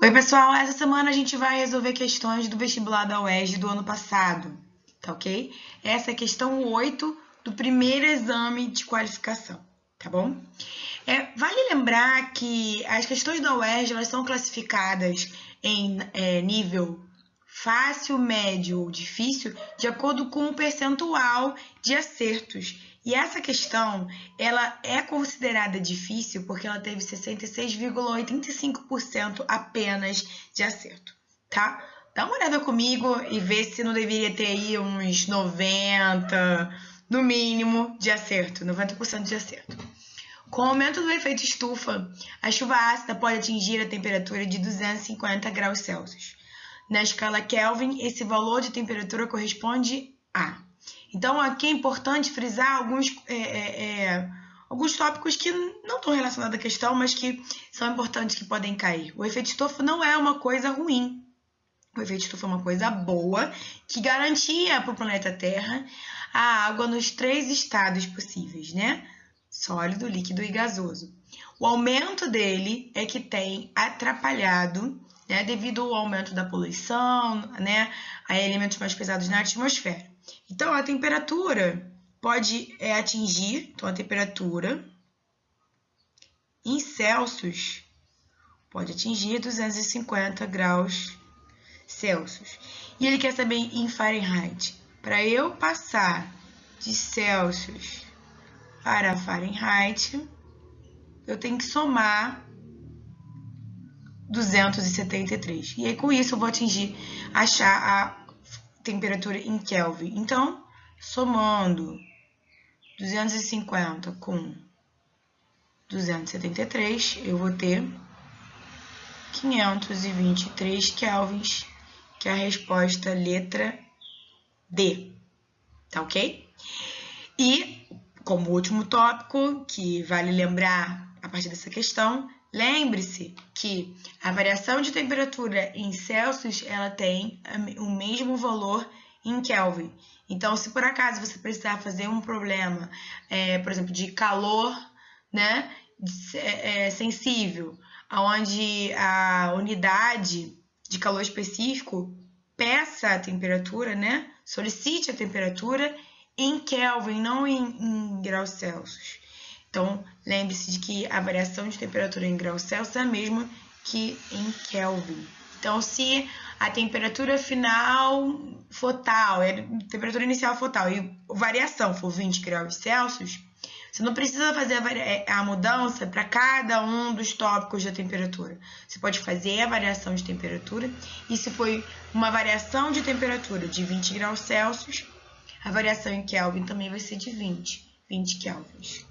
Oi, pessoal. Essa semana a gente vai resolver questões do vestibular da UERJ do ano passado, tá ok? Essa é a questão 8 do primeiro exame de qualificação, tá bom? Vale lembrar que as questões da UERJ elas são classificadas em nível fácil, médio ou difícil, de acordo com o percentual de acertos. E essa questão, ela é considerada difícil porque ela teve 66,85% apenas de acerto, tá? Dá uma olhada comigo e vê se não deveria ter aí uns 90, no mínimo, de acerto, 90% de acerto. Com o aumento do efeito estufa, a chuva ácida pode atingir a temperatura de 250 graus Celsius. Na escala Kelvin, esse valor de temperatura corresponde a... Então, aqui é importante frisar alguns tópicos que não estão relacionados à questão, mas que são importantes que podem cair. O efeito estufa não é uma coisa ruim. O efeito estufa é uma coisa boa que garantia para o planeta Terra a água nos 3 estados possíveis, né? Sólido, líquido e gasoso. O aumento dele é que tem atrapalhado, né, devido ao aumento da poluição, né, a elementos mais pesados na atmosfera. Então, a temperatura pode atingir, então a temperatura em Celsius pode atingir 250 graus Celsius. E ele quer saber em Fahrenheit. Para eu passar de Celsius para Fahrenheit, eu tenho que somar 273. E aí, com isso, eu vou achar a temperatura em Kelvin. Então, somando 250 com 273, eu vou ter 523 kelvins, que é a resposta letra D. Tá ok? E, como último tópico, que vale lembrar a partir dessa questão, lembre-se que a variação de temperatura em Celsius ela tem o mesmo valor em Kelvin. Então, se por acaso você precisar fazer um problema, por exemplo, de calor, né, sensível, onde a unidade de calor específico peça a temperatura, né, solicite a temperatura em Kelvin, não em graus Celsius. Então, lembre-se de que a variação de temperatura em graus Celsius é a mesma que em Kelvin. Então, se a temperatura final for tal, a temperatura inicial for tal, e a variação for 20 graus Celsius, você não precisa fazer a mudança para cada um dos tópicos da temperatura. Você pode fazer a variação de temperatura, e se for uma variação de temperatura de 20 graus Celsius, a variação em Kelvin também vai ser de 20 kelvins.